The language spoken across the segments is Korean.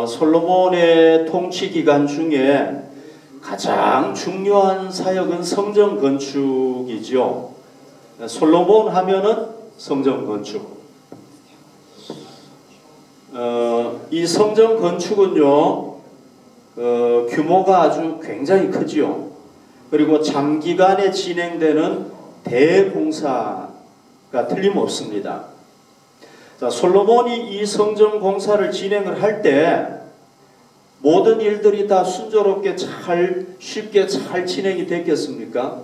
솔로몬의 통치 기간 중에 가장 중요한 사역은 성전 건축이죠. 솔로몬 하면은 성전 건축. 이 성전 건축은요, 규모가 아주 굉장히 크지요. 그리고 장기간에 진행되는 대공사가 틀림없습니다. 자, 솔로몬이 이 성전 공사를 진행을 할 때 모든 일들이 다 순조롭게 쉽게 잘 진행이 됐겠습니까?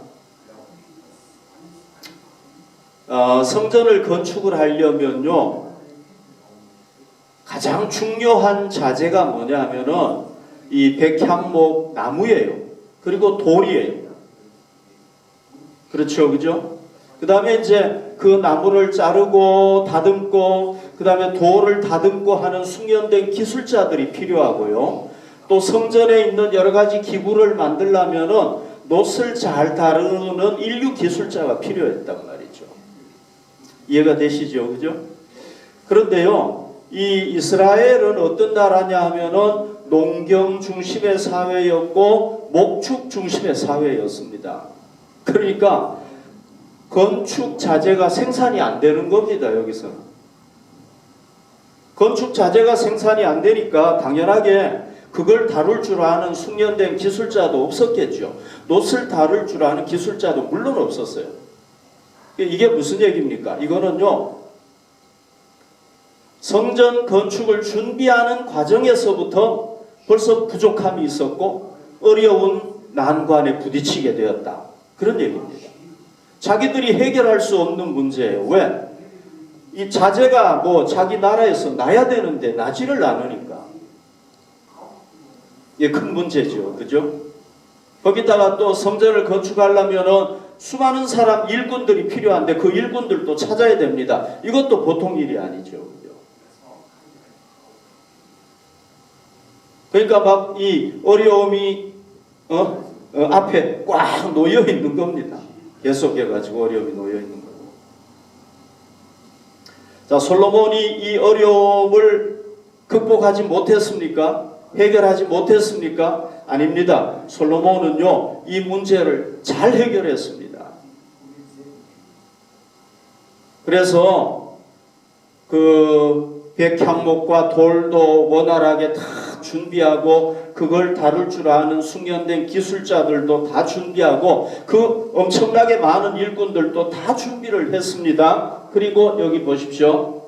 성전을 건축을 하려면요, 가장 중요한 자재가 뭐냐면은 이 백향목 나무예요. 그리고 돌이에요. 그렇죠, 그죠? 그 다음에 이제 그 나무를 자르고 다듬고 그 다음에 돌을 다듬고 하는 숙련된 기술자들이 필요하고요. 또 성전에 있는 여러 가지 기구를 만들려면은 놋을 잘 다루는 인류 기술자가 필요했단 말이죠. 이해가 되시죠, 그죠? 그런데요, 이 이스라엘은 어떤 나라냐 하면은 농경 중심의 사회였고 목축 중심의 사회였습니다. 그러니까 건축 자재가 생산이 안 되는 겁니다. 여기서 건축 자재가 생산이 안 되니까 당연하게 그걸 다룰 줄 아는 숙련된 기술자도 없었겠죠. 놋을 다룰 줄 아는 기술자도 물론 없었어요. 이게 무슨 얘기입니까? 이거는요, 성전 건축을 준비하는 과정에서부터 벌써 부족함이 있었고 어려운 난관에 부딪히게 되었다. 그런 얘기입니다. 자기들이 해결할 수 없는 문제예요. 왜? 이 자재가 뭐 자기 나라에서 나야 되는데 나지를 않으니까. 이게 큰 문제죠. 그죠? 거기다가 또 성전을 건축하려면은 수많은 사람 일꾼들이 필요한데 그 일꾼들도 찾아야 됩니다. 이것도 보통 일이 아니죠. 그러니까 막 이 어려움이 앞에 꽉 놓여 있는 겁니다. 계속해가지고 어려움이 놓여 있는 거고. 자, 솔로몬이 이 어려움을 극복하지 못했습니까? 해결하지 못했습니까? 아닙니다. 솔로몬은요, 이 문제를 잘 해결했습니다. 그래서 그 백향목과 돌도 원활하게 다 준비하고 그걸 다룰 줄 아는 숙련된 기술자들도 다 준비하고 그 엄청나게 많은 일꾼들도 다 준비를 했습니다. 그리고 여기 보십시오.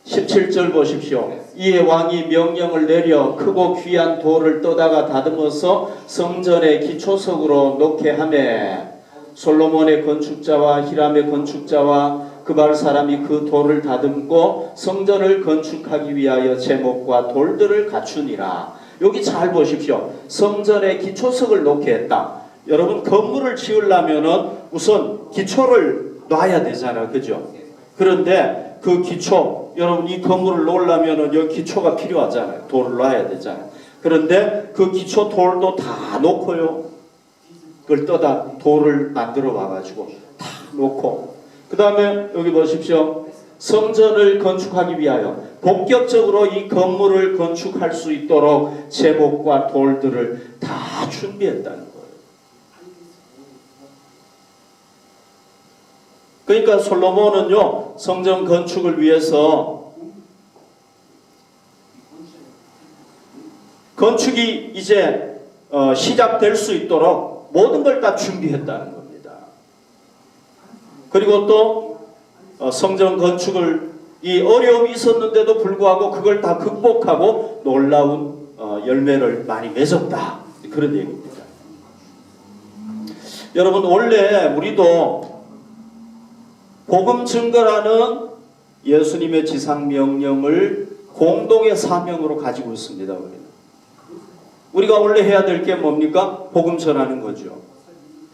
17절 보십시오. 이에 왕이 명령을 내려 크고 귀한 돌을 떠다가 다듬어서 성전의 기초석으로 놓게 하매 솔로몬의 건축자와 히람의 건축자와 그발 사람이 그 돌을 다듬고 성전을 건축하기 위하여 제목과 돌들을 갖추니라. 여기 잘 보십시오. 성전의 기초석을 놓게 했다. 여러분, 건물을 지으려면은 우선 기초를 놔야 되잖아, 그죠? 그런데 그 기초, 여러분 이 건물을 놓으려면은 여기 기초가 필요하잖아요. 돌을 놔야 되잖아요. 그런데 그 기초 돌도 다 놓고요. 그걸 떠다 돌을 만들어 와가지고 다 놓고 그 다음에 여기 보십시오. 성전을 건축하기 위하여 본격적으로 이 건물을 건축할 수 있도록 제목과 돌들을 다 준비했다는 거예요. 그러니까 솔로몬은요, 성전 건축을 위해서 건축이 이제 시작될 수 있도록 모든 걸 다 준비했다는 겁니다. 그리고 또 성전 건축을 이 어려움이 있었는데도 불구하고 그걸 다 극복하고 놀라운 열매를 많이 맺었다. 그런 얘기입니다. 여러분, 원래 우리도 복음 증거라는 예수님의 지상 명령을 공동의 사명으로 가지고 있습니다. 우리가 원래 해야 될 게 뭡니까? 복음 전하는 거죠.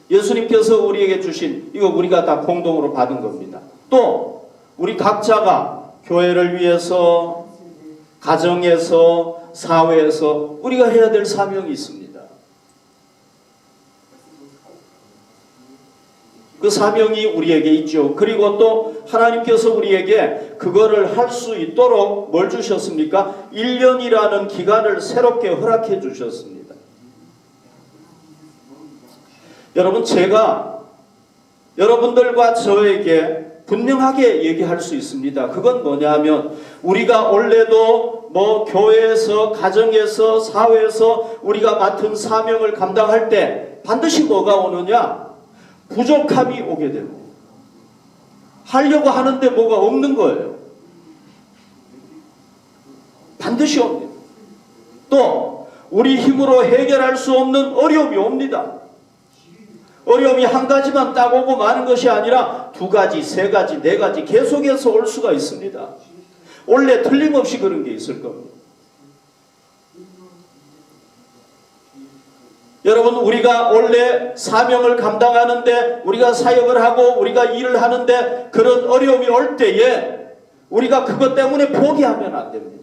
예수님께서 우리에게 주신 이거 우리가 다 공동으로 받은 겁니다. 또 우리 각자가 교회를 위해서, 가정에서, 사회에서 우리가 해야 될 사명이 있습니다. 그 사명이 우리에게 있죠. 그리고 또 하나님께서 우리에게 그거를 할 수 있도록 뭘 주셨습니까? 1년이라는 기간을 새롭게 허락해 주셨습니다. 여러분, 제가 여러분들과 저에게 분명하게 얘기할 수 있습니다. 그건 뭐냐면 우리가 원래도 교회에서, 가정에서, 사회에서 우리가 맡은 사명을 감당할 때 반드시 뭐가 오느냐? 부족함이 오게 되고 하려고 하는데 뭐가 없는 거예요. 반드시 옵니다. 또 우리 힘으로 해결할 수 없는 어려움이 옵니다. 어려움이 한 가지만 딱 오고 마는 것이 아니라 두 가지, 세 가지, 네 가지 계속해서 올 수가 있습니다. 원래 틀림없이 그런 게 있을 겁니다. 여러분, 우리가 원래 사명을 감당하는데, 우리가 사역을 하고 우리가 일을 하는데 그런 어려움이 올 때에 우리가 그것 때문에 포기하면 안 됩니다.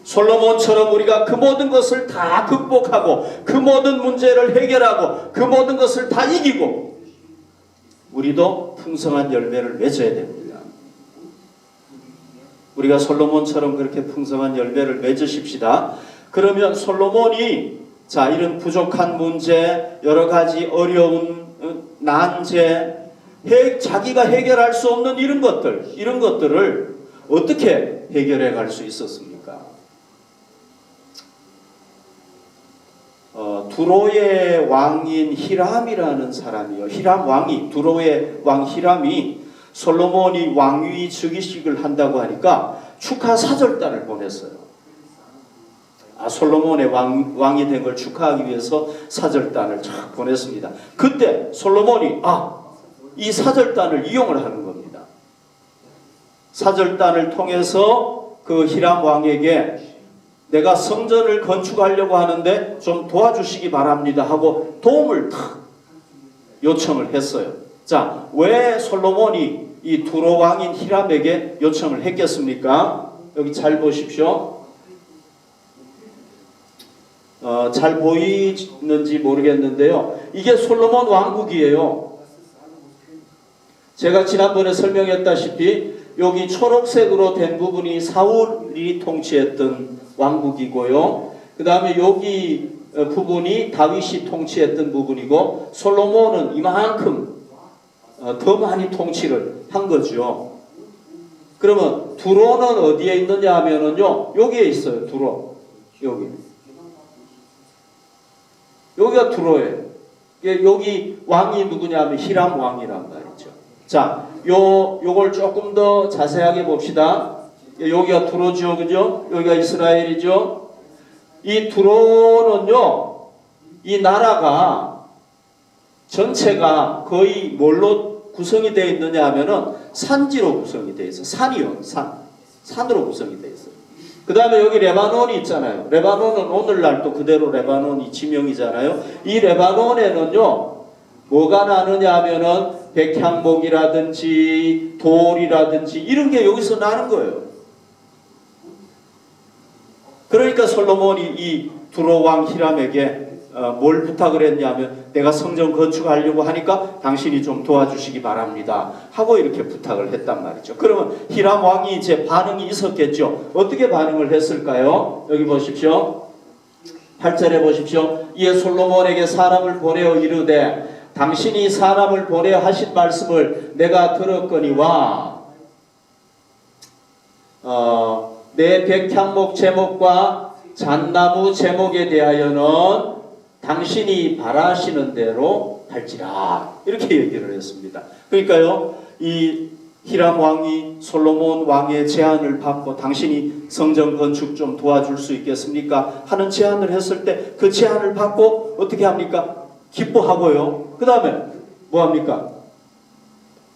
솔로몬처럼 우리가 그 모든 것을 다 극복하고 그 모든 문제를 해결하고 그 모든 것을 다 이기고 우리도 풍성한 열매를 맺어야 됩니다. 우리가 솔로몬처럼 그렇게 풍성한 열매를 맺으십시다. 그러면 솔로몬이 이런 부족한 문제, 여러 가지 어려운 난제, 자기가 해결할 수 없는 이런 것들을 어떻게 해결해 갈 수 있었습니까? 두로의 왕인 히람이라는 사람이요. 두로의 왕 히람이 솔로몬이 왕위 즉위식을 한다고 하니까 축하 사절단을 보냈어요. 솔로몬의 왕이 된 걸 축하하기 위해서 사절단을 쫙 보냈습니다. 그때 솔로몬이 이 사절단을 이용을 하는 겁니다. 사절단을 통해서 그 히람 왕에게 내가 성전을 건축하려고 하는데 좀 도와주시기 바랍니다 하고 도움을 탁 요청을 했어요. 왜 솔로몬이 이 두로 왕인 히람에게 요청을 했겠습니까? 여기 잘 보십시오. 잘 보이는지 모르겠는데요. 이게 솔로몬 왕국이에요. 제가 지난번에 설명했다시피 여기 초록색으로 된 부분이 사울이 통치했던 왕국이고요. 그 다음에 여기 부분이 다윗이 통치했던 부분이고 솔로몬은 이만큼 더 많이 통치를 한 거죠. 그러면 두로는 어디에 있느냐 하면은요, 여기에 있어요. 두로. 여기가 두로예요. 여기 왕이 누구냐 하면 히람 왕이란 말이죠. 요걸 조금 더 자세하게 봅시다. 여기가 두로죠, 그죠? 여기가 이스라엘이죠. 이 두로는요, 이 나라가 전체가 거의 뭘로 구성이 되어 있느냐 하면은 산지로 구성이 되어 있어요. 산이요, 산으로 구성이 되어 있어요. 그 다음에 여기 레바논이 있잖아요. 레바논은 오늘날도 그대로 레바논이 지명이잖아요. 이 레바논에는요, 뭐가 나느냐 하면은 백향목이라든지 돌이라든지 이런 게 여기서 나는 거예요. 그러니까 솔로몬이 이 두로 왕 히람에게 뭘 부탁을 했냐면 내가 성전 건축하려고 하니까 당신이 좀 도와주시기 바랍니다 하고 이렇게 부탁을 했단 말이죠. 그러면 히람 왕이 이제 반응이 있었겠죠. 어떻게 반응을 했을까요? 여기 보십시오. 8절에 보십시오. 이에 솔로몬에게 사람을 보내어 이르되 당신이 사람을 보내어 하신 말씀을 내가 들었거니와 내 백향목 제목과 잣나무 제목에 대하여는 당신이 바라시는 대로 할지라 이렇게 얘기를 했습니다. 그러니까요, 이 히람 왕이 솔로몬 왕의 제안을 받고 당신이 성전 건축 좀 도와줄 수 있겠습니까? 하는 제안을 했을 때 그 제안을 받고 어떻게 합니까? 기뻐하고요. 그 다음에 뭐 합니까?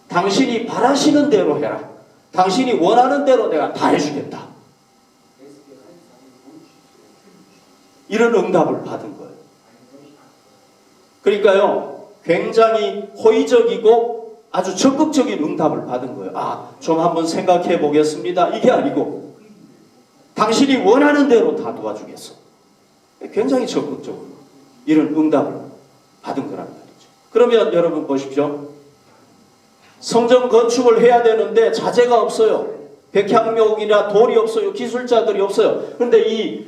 당신이 바라시는 대로 해라. 당신이 원하는 대로 내가 다 해주겠다. 이런 응답을 받은 거예요. 그러니까요, 굉장히 호의적이고 아주 적극적인 응답을 받은 거예요. 좀 한번 생각해 보겠습니다. 이게 아니고 당신이 원하는 대로 다 도와주겠어. 굉장히 적극적으로 이런 응답을 받은 거란 말이죠. 그러면 여러분 보십시오. 성전 건축을 해야 되는데 자재가 없어요. 백향목이나 돌이 없어요. 기술자들이 없어요. 그런데 이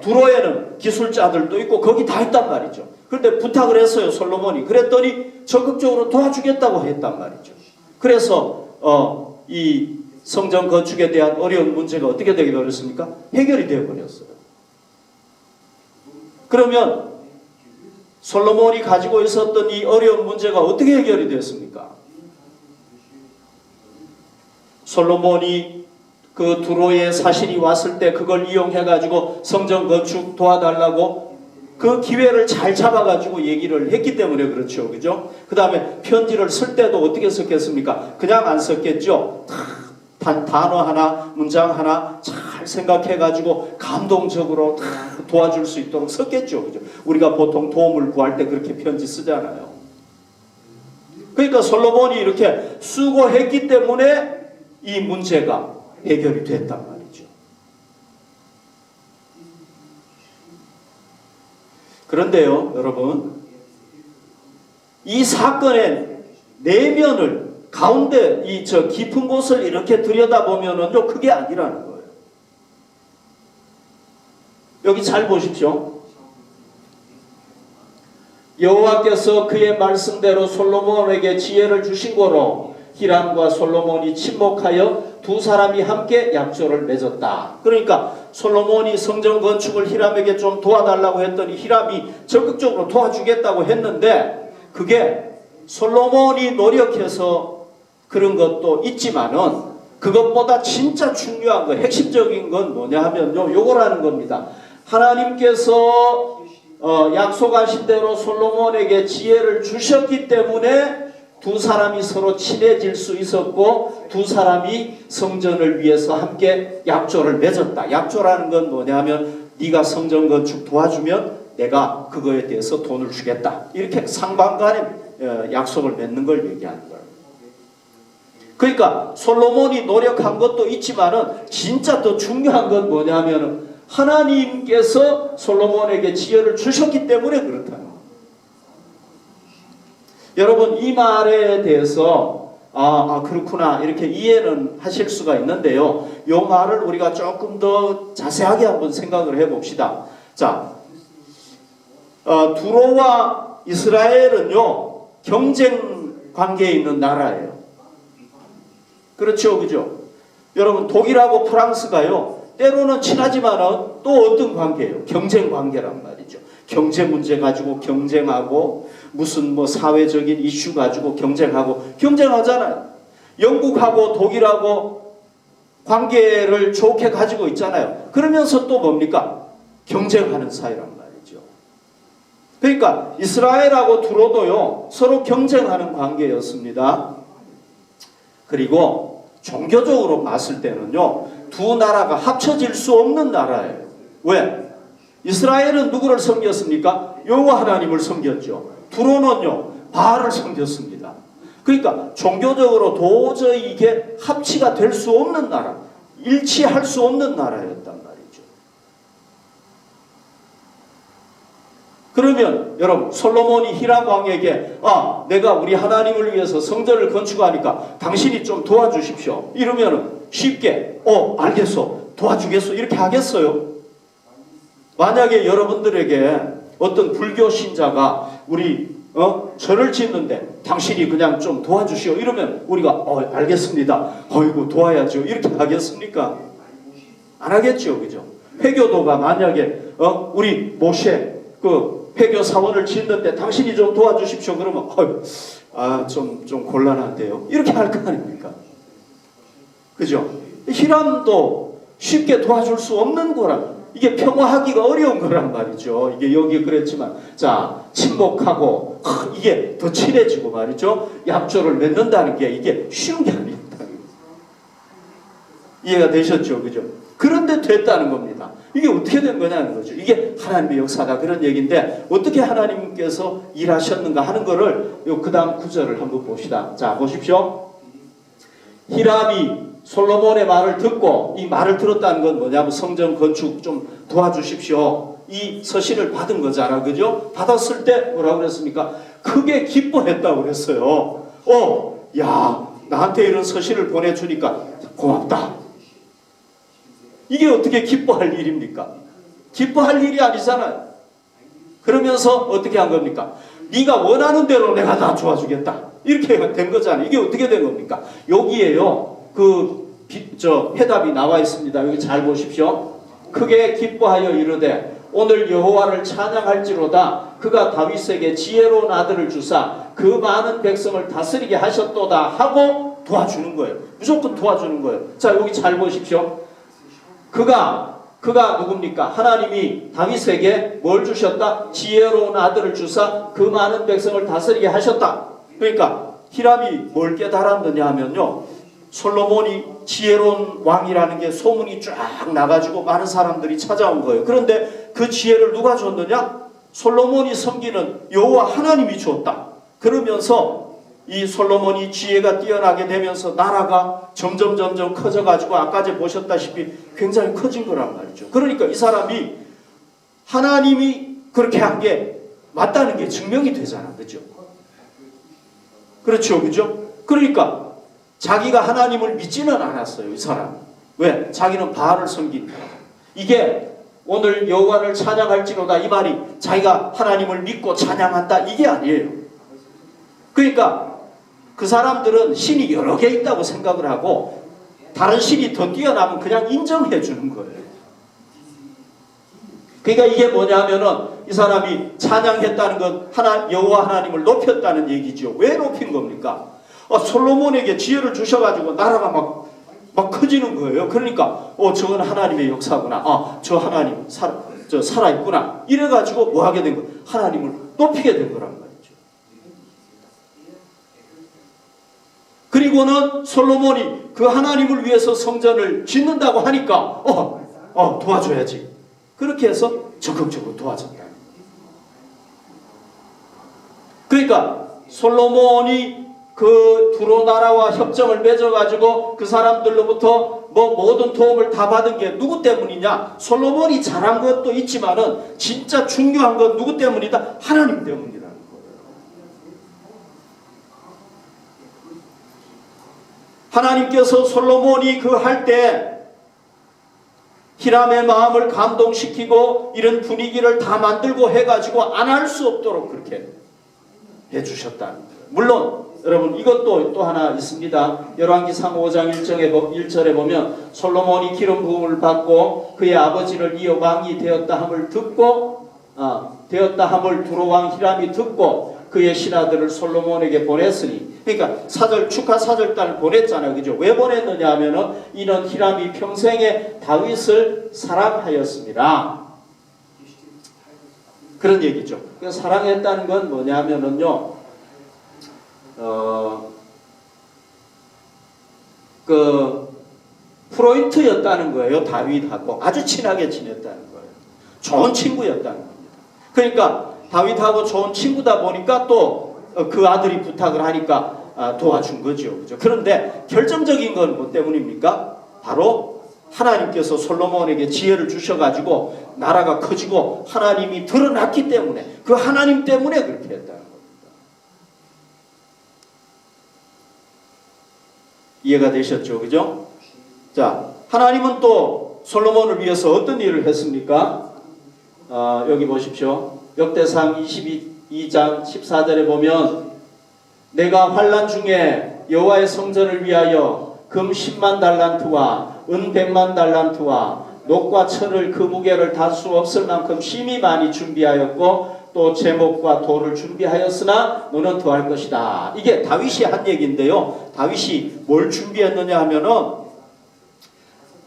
두로에는 기술자들도 있고 거기 다 있단 말이죠. 그런데 부탁을 했어요. 솔로몬이. 그랬더니 적극적으로 도와주겠다고 했단 말이죠. 그래서 이 성전 건축에 대한 어려운 문제가 어떻게 되게 되었습니까? 해결이 되어버렸어요. 그러면 솔로몬이 가지고 있었던 이 어려운 문제가 어떻게 해결이 되었습니까? 솔로몬이 그 두로의 사신이 왔을 때 그걸 이용해가지고 성전 건축 도와달라고 그 기회를 잘 잡아가지고 얘기를 했기 때문에 그렇죠. 그죠? 그 다음에 편지를 쓸 때도 어떻게 썼겠습니까? 그냥 안 썼겠죠. 단어 하나, 문장 하나 잘 생각해가지고 감동적으로 다 도와줄 수 있도록 썼겠죠. 그죠? 우리가 보통 도움을 구할 때 그렇게 편지 쓰잖아요. 그러니까 솔로몬이 이렇게 수고했기 때문에 이 문제가 해결이 됐단 말이죠. 그런데요, 여러분, 이 사건의 내면을 가운데 이 깊은 곳을 이렇게 들여다보면은요, 그게 아니라는 거예요. 여기 잘 보십시오. 여호와께서 그의 말씀대로 솔로몬에게 지혜를 주신 거로 히람과 솔로몬이 친목하여 두 사람이 함께 약조를 맺었다. 그러니까 솔로몬이 성전 건축을 히람에게 좀 도와달라고 했더니 히람이 적극적으로 도와주겠다고 했는데 그게 솔로몬이 노력해서 그런 것도 있지만은 그것보다 진짜 중요한 거, 핵심적인 건 뭐냐 하면요, 요거라는 겁니다. 하나님께서 약속하신 대로 솔로몬에게 지혜를 주셨기 때문에 두 사람이 서로 친해질 수 있었고 두 사람이 성전을 위해서 함께 약조를 맺었다. 약조라는 건 뭐냐 하면 네가 성전 건축 도와주면 내가 그거에 대해서 돈을 주겠다. 이렇게 상반간에 약속을 맺는 걸 얘기하는 거예요. 그러니까 솔로몬이 노력한 것도 있지만은 진짜 더 중요한 건 뭐냐 하면은 하나님께서 솔로몬에게 지혜를 주셨기 때문에 그렇다는 거예요. 여러분 이 말에 대해서 그렇구나 이렇게 이해는 하실 수가 있는데요. 이 말을 우리가 조금 더 자세하게 한번 생각을 해봅시다. 자, 두로와 이스라엘은요 경쟁 관계에 있는 나라예요. 그렇죠, 그죠? 여러분 독일하고 프랑스가요 때로는 친하지만은 또 어떤 관계예요? 경쟁 관계란 말이죠. 경제 문제 가지고 경쟁하고 무슨 뭐 사회적인 이슈 가지고 경쟁하잖아요. 영국하고 독일하고 관계를 좋게 가지고 있잖아요. 그러면서 또 뭡니까? 경쟁하는 사이란 말이죠. 그러니까 이스라엘하고 두로도요 서로 경쟁하는 관계였습니다. 그리고 종교적으로 봤을 때는요 두 나라가 합쳐질 수 없는 나라예요. 왜? 이스라엘은 누구를 섬겼습니까? 여호와 하나님을 섬겼죠. 두로는요 바알을 섬겼습니다. 그러니까 종교적으로 도저히 이게 합치가 될 수 없는 나라, 일치할 수 없는 나라였단 말이죠. 그러면 여러분 솔로몬이 히람 왕에게 내가 우리 하나님을 위해서 성전을 건축하니까 당신이 좀 도와주십시오. 이러면은 쉽게 알겠어 도와주겠어 이렇게 하겠어요? 만약에 여러분들에게 어떤 불교 신자가 우리 절을 짓는데 당신이 그냥 좀 도와주시오 이러면 우리가 알겠습니다. 어이구 도와야죠 이렇게 하겠습니까? 안 하겠죠, 그죠? 회교도가 만약에 우리 모셰 그 회교 사원을 짓는데 당신이 좀 도와주십시오 그러면 좀 곤란한데요 이렇게 할 거 아닙니까? 그죠? 히람도 쉽게 도와줄 수 없는 거라. 이게 평화하기가 어려운 거란 말이죠. 이게 여기 그랬지만 자 친목하고 이게 더 친해지고 말이죠. 약조를 맺는다는 게 이게 쉬운 게 아닙니다. 이해가 되셨죠? 그죠? 그런데 됐다는 겁니다. 이게 어떻게 된 거냐는 거죠. 이게 하나님의 역사다 그런 얘기인데 어떻게 하나님께서 일하셨는가 하는 거를 그 다음 구절을 한번 봅시다. 자 보십시오. 히람이 솔로몬의 말을 듣고 이 말을 들었다는 건 뭐냐면 성전 건축 좀 도와주십시오. 이 서신을 받은 거잖아. 그죠? 받았을 때 뭐라고 그랬습니까? 크게 기뻐했다고 그랬어요. 야, 나한테 이런 서신을 보내주니까 고맙다. 이게 어떻게 기뻐할 일입니까? 기뻐할 일이 아니잖아요. 그러면서 어떻게 한 겁니까? 네가 원하는 대로 내가 다 도와주겠다. 이렇게 된 거잖아요. 이게 어떻게 된 겁니까? 여기에요. 해답이 나와 있습니다. 여기 잘 보십시오. 크게 기뻐하여 이르되 오늘 여호와를 찬양할지로다. 그가 다윗에게 지혜로운 아들을 주사 그 많은 백성을 다스리게 하셨도다 하고 도와주는 거예요. 무조건 도와주는 거예요. 자, 여기 잘 보십시오. 그가 누굽니까? 하나님이 다윗에게 뭘 주셨다? 지혜로운 아들을 주사 그 많은 백성을 다스리게 하셨다. 그러니까 히람이 뭘 깨달았느냐 하면요, 솔로몬이 지혜로운 왕이라는 게 소문이 쫙 나가지고 많은 사람들이 찾아온 거예요. 그런데 그 지혜를 누가 줬느냐? 솔로몬이 섬기는 여호와 하나님이 주었다. 그러면서 이 솔로몬이 지혜가 뛰어나게 되면서 나라가 점점 커져가지고 아까 전에 보셨다시피 굉장히 커진 거란 말이죠. 그러니까 이 사람이 하나님이 그렇게 한 게 맞다는 게 증명이 되잖아. 그죠? 그렇죠. 그죠? 그러니까 자기가 하나님을 믿지는 않았어요. 이 사람. 왜? 자기는 바알을 섬기니까. 이게 오늘 여호와를 찬양할지로다 이 말이 자기가 하나님을 믿고 찬양한다 이게 아니에요. 그러니까 그 사람들은 신이 여러 개 있다고 생각을 하고 다른 신이 더 뛰어나면 그냥 인정해 주는 거예요. 그러니까 이게 뭐냐면은 이 사람이 찬양했다는 건 여호와 하나님을 높였다는 얘기죠. 왜 높인 겁니까? 솔로몬에게 지혜를 주셔가지고 나라가 막 커지는 거예요. 그러니까 저건 하나님의 역사구나. 저 하나님 살아있구나. 이래가지고 뭐 하게 된 거예요? 하나님을 높이게 된 거란 말이죠. 그리고는 솔로몬이 그 하나님을 위해서 성전을 짓는다고 하니까 도와줘야지. 그렇게 해서 적극적으로 도와줬다. 그러니까 솔로몬이 그 두로 나라와 협정을 맺어가지고 그 사람들로부터 모든 도움을 다 받은 게 누구 때문이냐? 솔로몬이 잘한 것도 있지만은 진짜 중요한 건 누구 때문이다? 하나님 때문이라는 거예요. 하나님께서 솔로몬이 그 할 때 히람의 마음을 감동시키고 이런 분위기를 다 만들고 해가지고 안 할 수 없도록 그렇게 해주셨다는 거예요. 물론 여러분 이것도 또 하나 있습니다. 열왕기상 5장 1절에 보면 솔로몬이 기름 부음을 받고 그의 아버지를 이어 왕이 되었다 함을 두로 왕 히람이 듣고 그의 신하들을 솔로몬에게 보냈으니, 그러니까 축하 사절단을 보냈잖아요. 그죠? 왜 보냈느냐 하면은 이는 히람이 평생에 다윗을 사랑하였습니다. 그런 얘기죠. 사랑했다는 건 뭐냐면은요, 프로이트였다는 거예요. 다윗하고 아주 친하게 지냈다는 거예요. 좋은 친구였다는 겁니다. 그러니까 다윗하고 좋은 친구다 보니까 또 그 아들이 부탁을 하니까 도와준 거죠. 그죠? 그런데 결정적인 건 뭐 때문입니까? 바로 하나님께서 솔로몬에게 지혜를 주셔가지고 나라가 커지고 하나님이 드러났기 때문에, 그 하나님 때문에 그렇게 했다는 겁니다. 이해가 되셨죠? 그죠? 자, 하나님은 또 솔로몬을 위해서 어떤 일을 했습니까? 여기 보십시오. 역대상 22장 14절에 보면 내가 환난 중에 여호와의 성전을 위하여 금 10만 달란트와 은 100만 달란트와 녹과 철을 그 무게를 달 수 없을 만큼 심히 많이 준비하였고 또 제목과 돌을 준비하였으나 너는 더할 것이다. 이게 다윗이 한 얘기인데요. 다윗이 뭘 준비했느냐 하면은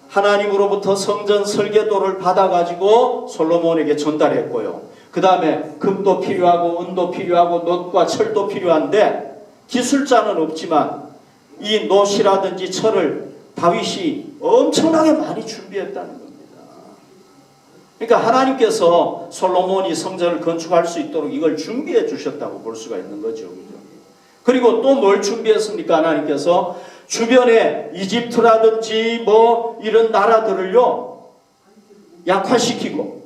하나님으로부터 성전 설계도를 받아가지고 솔로몬에게 전달했고요. 그 다음에 금도 필요하고 은도 필요하고 놋과 철도 필요한데 기술자는 없지만 이 놋이라든지 철을 다윗이 엄청나게 많이 준비했다는 겁니다. 그러니까 하나님께서 솔로몬이 성전을 건축할 수 있도록 이걸 준비해 주셨다고 볼 수가 있는 거죠. 그리고 또 뭘 준비했습니까? 하나님께서 주변에 이집트라든지 이런 나라들을요 약화시키고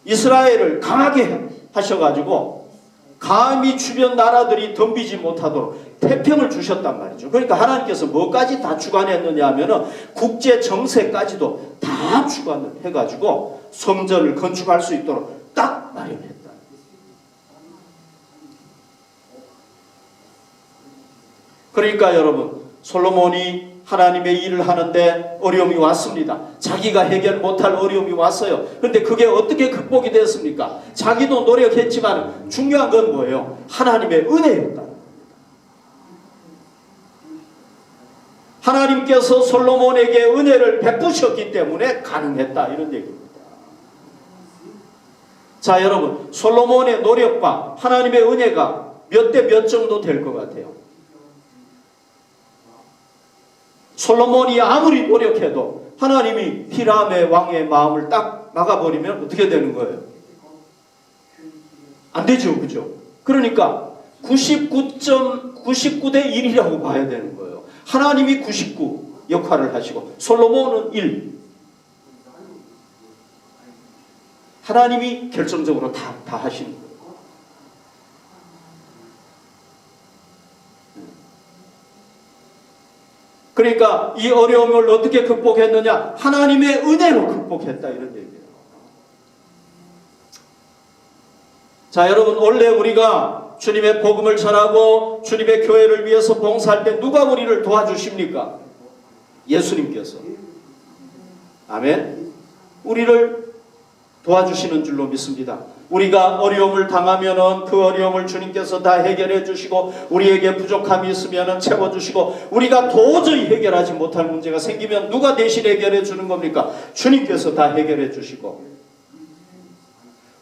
이스라엘을 강하게 하셔가지고 감히 주변 나라들이 덤비지 못하도록 태평을 주셨단 말이죠. 그러니까 하나님께서 뭐까지 다 주관했느냐 하면은 국제 정세까지도 다 주관을 해가지고 성전을 건축할 수 있도록 딱 마련했다. 그러니까 여러분, 솔로몬이 하나님의 일을 하는데 어려움이 왔습니다. 자기가 해결 못할 어려움이 왔어요. 그런데 그게 어떻게 극복이 됐습니까? 자기도 노력했지만 중요한 건 뭐예요? 하나님의 은혜였다. 하나님께서 솔로몬에게 은혜를 베푸셨기 때문에 가능했다. 이런 얘기입니다. 자, 여러분, 솔로몬의 노력과 하나님의 은혜가 몇 대 몇 정도 될 것 같아요? 솔로몬이 아무리 노력해도 하나님이 히람의 왕의 마음을 딱 막아버리면 어떻게 되는 거예요? 안 되죠. 그죠? 그러니까 99.99대 1이라고 봐야 되는 거예요. 하나님이 99 역할을 하시고 솔로몬은 1. 하나님이 결정적으로 다 하시는 거예요. 그러니까 이 어려움을 어떻게 극복했느냐? 하나님의 은혜로 극복했다. 이런 얘기예요. 자, 여러분, 원래 우리가 주님의 복음을 전하고 주님의 교회를 위해서 봉사할 때 누가 우리를 도와주십니까? 예수님께서. 아멘. 우리를 도와주시는 줄로 믿습니다. 우리가 어려움을 당하면은 그 어려움을 주님께서 다 해결해 주시고, 우리에게 부족함이 있으면은 채워 주시고, 우리가 도저히 해결하지 못할 문제가 생기면 누가 대신 해결해 주는 겁니까? 주님께서 다 해결해 주시고.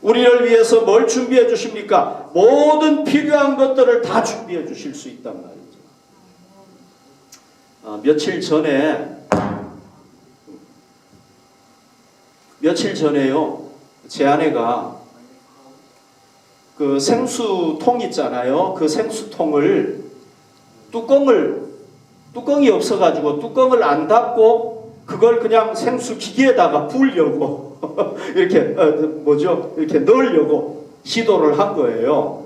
우리를 위해서 뭘 준비해 주십니까? 모든 필요한 것들을 다 준비해 주실 수 있단 말이죠. 며칠 전에요, 제 아내가 그 생수통 있잖아요. 그 생수통을 뚜껑이 없어가지고 뚜껑을 안 닫고 그걸 그냥 생수 기계에다가 부으려고 이렇게 이렇게 넣으려고 시도를 한 거예요.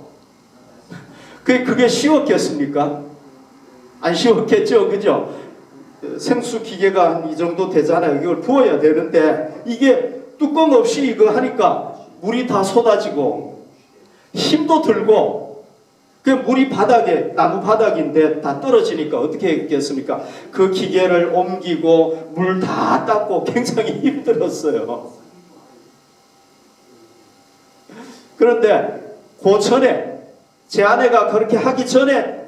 그게 쉬웠겠습니까? 안 쉬웠겠죠, 그죠? 생수 기계가 한 이 정도 되잖아요. 이걸 부어야 되는데 이게 뚜껑 없이 이거 하니까 물이 다 쏟아지고 힘도 들고, 그 물이 바닥에, 나무 바닥인데 다 떨어지니까 어떻게 했겠습니까? 그 기계를 옮기고 물 다 닦고 굉장히 힘들었어요. 그런데 그 전에, 제 아내가 그렇게 하기 전에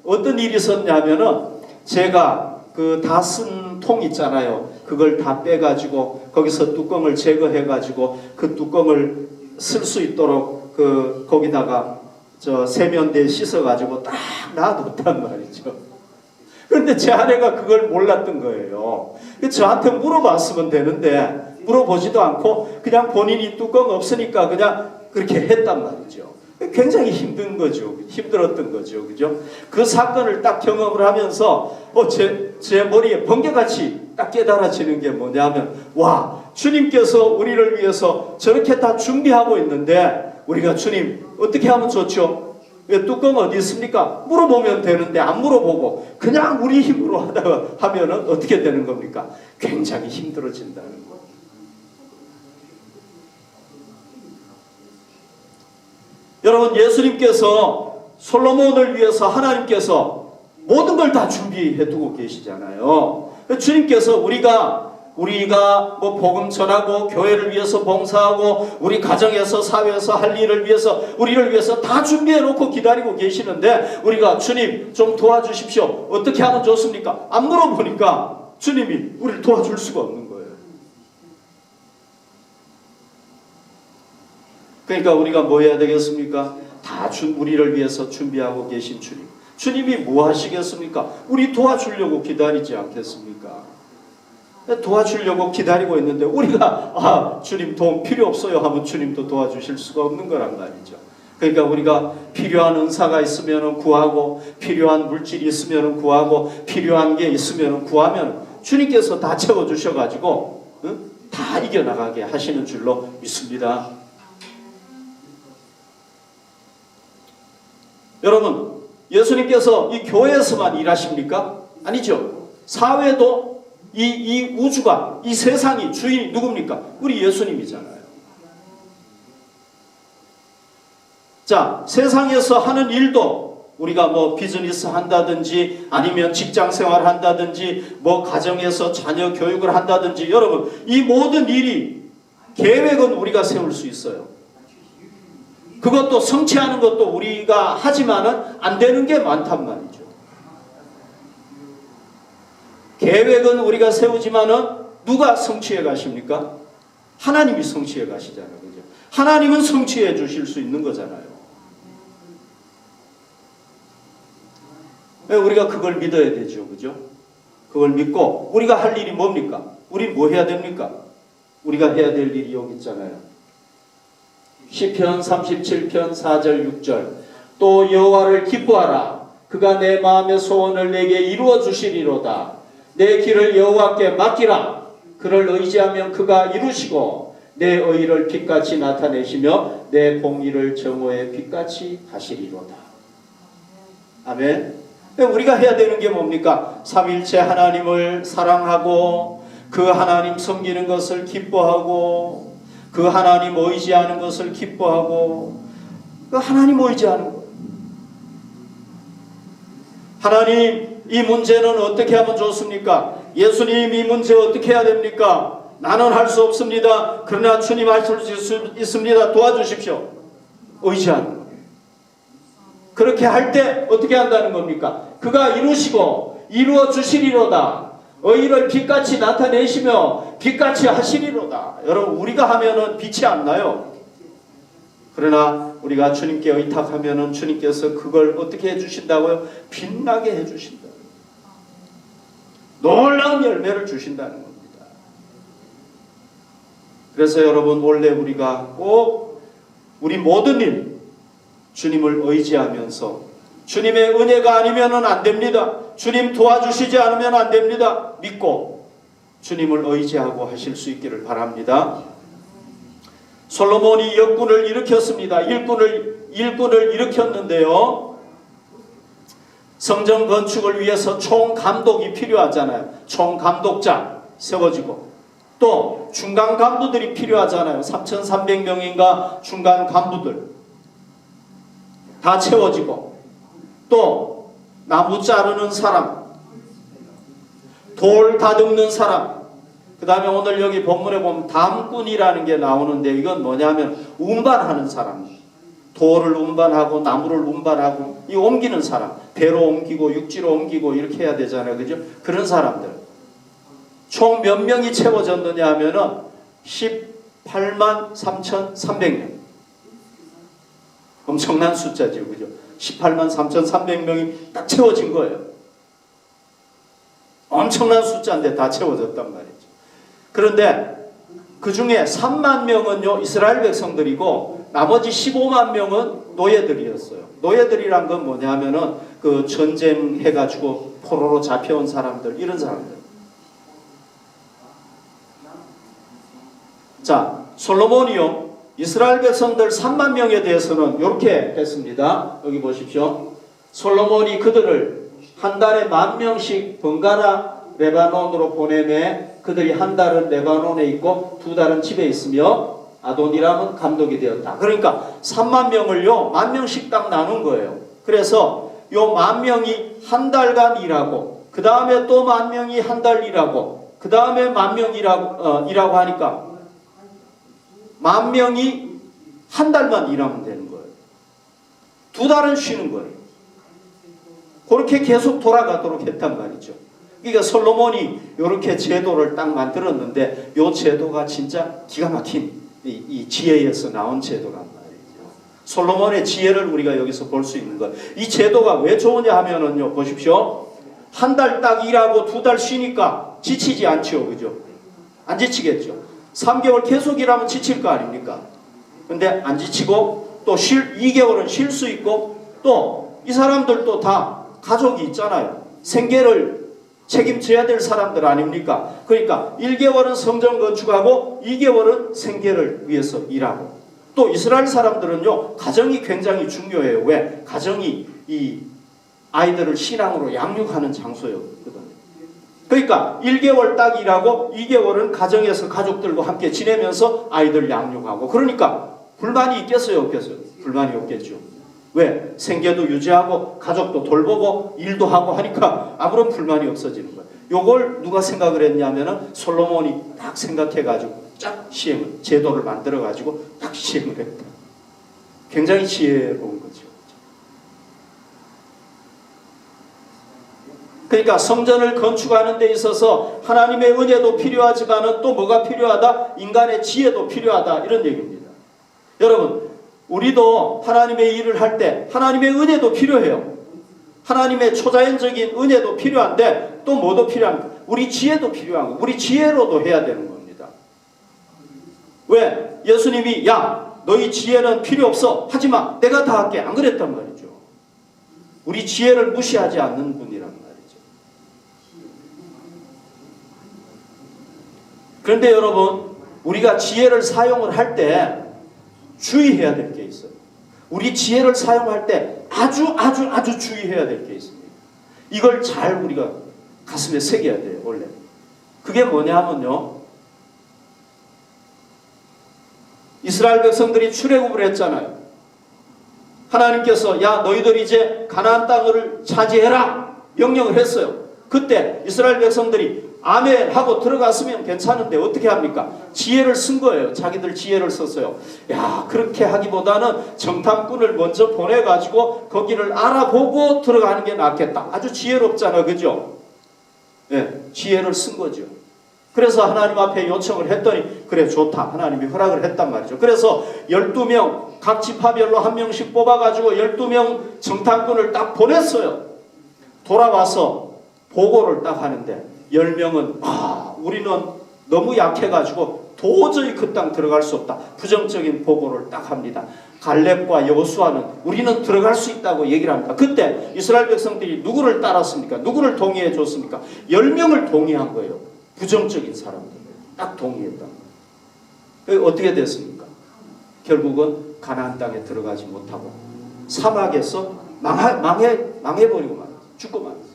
어떤 일이 있었냐면은, 제가 그 다 쓴 통 있잖아요. 그걸 다 빼가지고 거기서 뚜껑을 제거해가지고 그 뚜껑을 쓸 수 있도록 거기다가 세면대에 씻어가지고 딱 놔뒀단 말이죠. 그런데 제 아내가 그걸 몰랐던 거예요. 저한테 물어봤으면 되는데 물어보지도 않고 그냥 본인이 뚜껑 없으니까 그냥 그렇게 했단 말이죠. 굉장히 힘들었던 거죠. 그죠? 그 사건을 딱 경험을 하면서 제 머리에 번개같이 딱 깨달아지는 게 뭐냐면, 와, 주님께서 우리를 위해서 저렇게 다 준비하고 있는데 우리가 주님 어떻게 하면 좋죠? 뚜껑 어디 있습니까? 물어보면 되는데 안 물어보고 그냥 우리 힘으로 하면은 어떻게 되는 겁니까? 굉장히 힘들어진다는 거예요. 여러분, 예수님께서 솔로몬을 위해서 하나님께서 모든 걸 다 준비해 두고 계시잖아요. 주님께서 우리가 뭐 복음 전하고 교회를 위해서 봉사하고 우리 가정에서 사회에서 할 일을 위해서 우리를 위해서 다 준비해 놓고 기다리고 계시는데, 우리가 주님 좀 도와주십시오, 어떻게 하면 좋습니까? 안 물어보니까 주님이 우리를 도와줄 수가 없는 거예요. 그러니까 우리가 뭐 해야 되겠습니까? 다 우리를 위해서 준비하고 계신 주님이 뭐 하시겠습니까? 우리 도와주려고 기다리지 않겠습니까? 도와주려고 기다리고 있는데 우리가 주님 도움 필요 없어요 하면 주님도 도와주실 수가 없는 거란 말이죠. 그러니까 우리가 필요한 은사가 있으면 구하고, 필요한 물질이 있으면 구하고, 필요한 게 있으면 구하면 주님께서 다 채워주셔가지고 다 이겨나가게 하시는 줄로 믿습니다. 여러분, 예수님께서 이 교회에서만 일하십니까? 아니죠. 사회도 이 우주가, 이 세상이 주인이 누굽니까? 우리 예수님이잖아요. 자, 세상에서 하는 일도 우리가 뭐 비즈니스 한다든지 아니면 직장 생활 한다든지 뭐 가정에서 자녀 교육을 한다든지 여러분 이 모든 일이 계획은 우리가 세울 수 있어요. 그것도 성취하는 것도 우리가 하지만은 안 되는 게 많단 말이죠. 계획은 우리가 세우지만은 누가 성취해 가십니까? 하나님이 성취해 가시잖아요. 그죠? 하나님은 성취해 주실 수 있는 거잖아요. 우리가 그걸 믿어야 되죠. 그죠? 그걸 믿고 우리가 할 일이 뭡니까? 우리 뭐 해야 됩니까? 우리가 해야 될 일이 여기 있잖아요. 시편 37편 4절 6절 또 여호와를 기뻐하라. 그가 내 마음의 소원을 내게 이루어 주시리로다. 내 길을 여호와께 맡기라. 그를 의지하면 그가 이루시고 내 의를 빛같이 나타내시며 내 공의를 정오의 빛같이 하시리로다. 아멘. 우리가 해야 되는 게 뭡니까? 삼위일체 하나님을 사랑하고 그 하나님 섬기는 것을 기뻐하고 그 하나님 의지하는 것을 기뻐하고 그 하나님 의지하는 것. 하나님 이 문제는 어떻게 하면 좋습니까? 예수님 이 문제 어떻게 해야 됩니까? 나는 할 수 없습니다. 그러나 주님 하실 수 있습니다. 도와주십시오. 의지하는 거예요. 그렇게 할 때 어떻게 한다는 겁니까? 그가 이루시고 이루어 주시리로다. 의를 빛같이 나타내시며 빛같이 하시리로다. 여러분 우리가 하면은 빛이 안 나요. 그러나 우리가 주님께 의탁하면은 주님께서 그걸 어떻게 해주신다고요? 빛나게 해주신다. 놀라운 열매를 주신다는 겁니다. 그래서 여러분 원래 우리가 꼭 우리 모든 일 주님을 의지하면서 주님의 은혜가 아니면 안 됩니다. 주님 도와주시지 않으면 안 됩니다. 믿고 주님을 의지하고 하실 수 있기를 바랍니다. 솔로몬이 역군을 일으켰습니다. 일꾼을 일으켰는데요. 성전 건축을 위해서 총감독이 필요하잖아요. 총감독자 세워지고 또 중간 간부들이 필요하잖아요. 3,300명인가 중간 간부들 다 채워지고 또 나무 자르는 사람, 돌 다듬는 사람, 그 다음에 오늘 여기 본문에 보면 담꾼이라는 게 나오는데 이건 뭐냐면 운반하는 사람, 돌을 운반하고 나무를 운반하고 이 옮기는 사람, 배로 옮기고 육지로 옮기고 이렇게 해야 되잖아요. 그죠? 그런 사람들 총 몇 명이 채워졌느냐 하면은 18만 3,300명. 엄청난 숫자죠. 그죠? 18만 3,300명이 딱 채워진 거예요. 엄청난 숫자인데 다 채워졌단 말이죠. 그런데 그 중에 3만 명은요 이스라엘 백성들이고 나머지 15만 명은 노예들이었어요. 노예들이란 건 뭐냐면은 그 전쟁해가지고 포로로 잡혀온 사람들, 이런 사람들. 자, 솔로몬이요 이스라엘 백성들 3만 명에 대해서는 이렇게 했습니다. 여기 보십시오. 솔로몬이 그들을 한 달에 10,000명씩 번갈아 레바논으로 보내매 그들이 한 달은 레바논에 있고 2달은 집에 있으며 아도니람은 감독이 되었다. 그러니까 3만 명을요 10,000명씩 딱 나눈 거예요. 그래서 요 10,000명이 한 달간 일하고 그 다음에 또 10,000명이 한 달 일하고 그 다음에 10,000명 일하고 하니까 10,000명이 한 달만 일하면 되는 거예요. 2달은 쉬는 거예요. 그렇게 계속 돌아가도록 했단 말이죠. 그러니까 솔로몬이 이렇게 제도를 딱 만들었는데 이 제도가 진짜 기가 막힌 이 지혜에서 나온 제도란 말이죠. 솔로몬의 지혜를 우리가 여기서 볼 수 있는 거예요. 이 제도가 왜 좋으냐 하면은요, 보십시오. 한 달 딱 일하고 2달 쉬니까 지치지 않죠. 그죠? 안 지치겠죠. 3개월 계속 일하면 지칠 거 아닙니까? 근데 안 지치고 또 2개월은 쉴 수 있고 또 이 사람들도 다 가족이 있잖아요. 생계를 책임져야 될 사람들 아닙니까? 그러니까 1개월은 성전 건축하고 2개월은 생계를 위해서 일하고 또 이스라엘 사람들은요 가정이 굉장히 중요해요. 왜? 가정이 이 아이들을 신앙으로 양육하는 장소였거든요. 그러니까 1개월 딱 일하고 2개월은 가정에서 가족들과 함께 지내면서 아이들 양육하고, 그러니까 불만이 있겠어요, 없겠어요? 불만이 없겠죠. 왜? 생계도 유지하고 가족도 돌보고 일도 하고 하니까 아무런 불만이 없어지는 거예요. 요걸 누가 생각을 했냐면은 솔로몬이 딱 생각해가지고 쫙 시행을, 제도를 만들어가지고 딱 시행을 했다. 굉장히 지혜로운 거죠. 그러니까 성전을 건축하는 데 있어서 하나님의 은혜도 필요하지만은 또 뭐가 필요하다? 인간의 지혜도 필요하다, 이런 얘기입니다. 여러분, 우리도 하나님의 일을 할 때 하나님의 은혜도 필요해요. 하나님의 초자연적인 은혜도 필요한데 또 뭐도 필요합니까? 우리 지혜도 필요한 거. 우리 지혜로도 해야 되는 겁니다. 왜? 예수님이 야, 너희 지혜는 필요 없어, 하지마, 내가 다 할게, 안 그랬단 말이죠. 우리 지혜를 무시하지 않는 분이란 말이죠. 그런데 여러분, 우리가 지혜를 사용을 할 때 주의해야 될 게 있어요. 우리 지혜를 사용할 때 아주 주의해야 될 게 있습니다. 이걸 잘 우리가 가슴에 새겨야 돼요, 원래. 그게 뭐냐 하면요, 이스라엘 백성들이 출애굽을 했잖아요. 하나님께서 야, 너희들 이제 가나안 땅을 차지해라 명령을 했어요. 그때 이스라엘 백성들이 아멘 하고 들어갔으면 괜찮은데 어떻게 합니까? 지혜를 쓴 거예요. 자기들 지혜를 썼어요. 야, 그렇게 하기보다는 정탐꾼을 먼저 보내가지고 거기를 알아보고 들어가는 게 낫겠다. 아주 지혜롭잖아, 그죠? 네, 지혜를 쓴 거죠. 그래서 하나님 앞에 요청을 했더니 그래, 좋다, 하나님이 허락을 했단 말이죠. 그래서 12명 각 지파별로 한 명씩 뽑아가지고 12명 정탐꾼을 딱 보냈어요. 돌아와서 보고를 딱 하는데 10명은 우리는 너무 약해가지고 도저히 그 땅 들어갈 수 없다, 부정적인 보고를 딱 합니다. 갈렙과 여호수아는 우리는 들어갈 수 있다고 얘기를 합니다. 그때 이스라엘 백성들이 누구를 따랐습니까? 누구를 동의해 줬습니까? 10명을 동의한 거예요. 부정적인 사람들 딱 동의했다. 어떻게 됐습니까? 결국은 가나안 땅에 들어가지 못하고 사막에서 망해버리고 말았어요. 죽고 말았어요.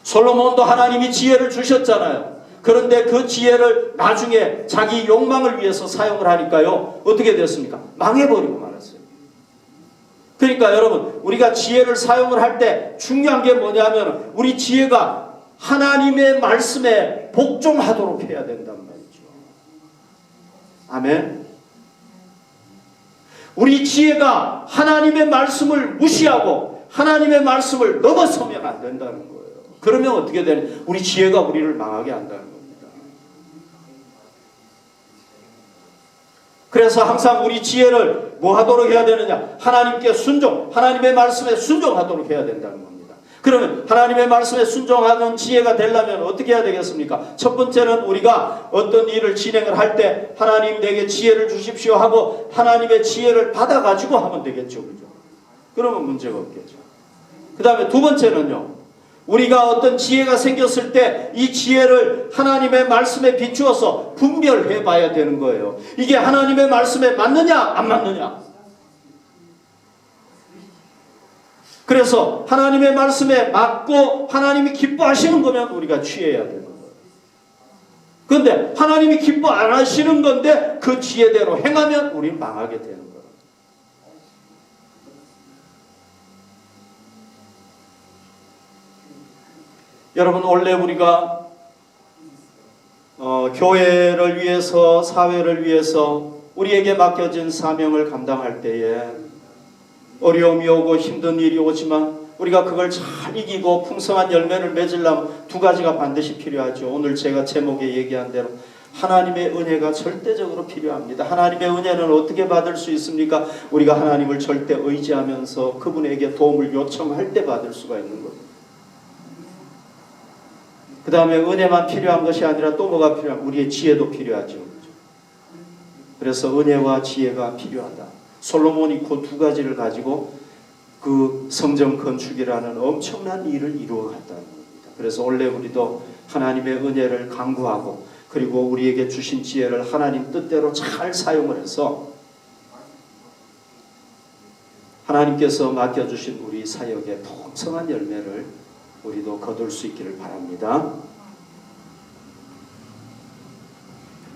솔로몬도 하나님이 지혜를 주셨잖아요. 그런데 그 지혜를 나중에 자기 욕망을 위해서 사용을 하니까요, 어떻게 됐습니까? 망해버리고 말았어요. 그러니까 여러분, 우리가 지혜를 사용을 할 때 중요한 게 뭐냐면 우리 지혜가 하나님의 말씀에 복종하도록 해야 된단 말이죠. 아멘. 우리 지혜가 하나님의 말씀을 무시하고 하나님의 말씀을 넘어서면 안 된다는 거예요. 그러면 어떻게 되냐? 우리 지혜가 우리를 망하게 한다는 겁니다. 그래서 항상 우리 지혜를 뭐 하도록 해야 되느냐? 하나님께 순종, 하나님의 말씀에 순종하도록 해야 된다는 겁니다. 그러면 하나님의 말씀에 순종하는 지혜가 되려면 어떻게 해야 되겠습니까? 첫 번째는 우리가 어떤 일을 진행을 할 때 하나님 내게 지혜를 주십시오 하고 하나님의 지혜를 받아가지고 하면 되겠죠. 그죠? 그러면 문제가 없겠죠. 그 다음에 두 번째는요, 우리가 어떤 지혜가 생겼을 때 이 지혜를 하나님의 말씀에 비추어서 분별해 봐야 되는 거예요. 이게 하나님의 말씀에 맞느냐 안 맞느냐. 그래서 하나님의 말씀에 맞고 하나님이 기뻐하시는 거면 우리가 취해야 되는 거예요. 그런데 하나님이 기뻐 안 하시는 건데 그 지혜대로 행하면 우리는 망하게 되는 거예요. 여러분, 원래 우리가 교회를 위해서, 사회를 위해서 우리에게 맡겨진 사명을 감당할 때에 어려움이 오고 힘든 일이 오지만 우리가 그걸 잘 이기고 풍성한 열매를 맺으려면 두 가지가 반드시 필요하죠. 오늘 제가 제목에 얘기한 대로 하나님의 은혜가 절대적으로 필요합니다. 하나님의 은혜는 어떻게 받을 수 있습니까? 우리가 하나님을 절대 의지하면서 그분에게 도움을 요청할 때 받을 수가 있는 겁니다. 그 다음에 은혜만 필요한 것이 아니라 또 뭐가 필요하면 우리의 지혜도 필요하죠. 그래서 은혜와 지혜가 필요하다. 솔로몬이 그 두 가지를 가지고 그 성전 건축이라는 엄청난 일을 이루어갔다는 겁니다. 그래서 원래 우리도 하나님의 은혜를 간구하고 그리고 우리에게 주신 지혜를 하나님 뜻대로 잘 사용을 해서 하나님께서 맡겨주신 우리 사역의 풍성한 열매를 우리도 거둘 수 있기를 바랍니다.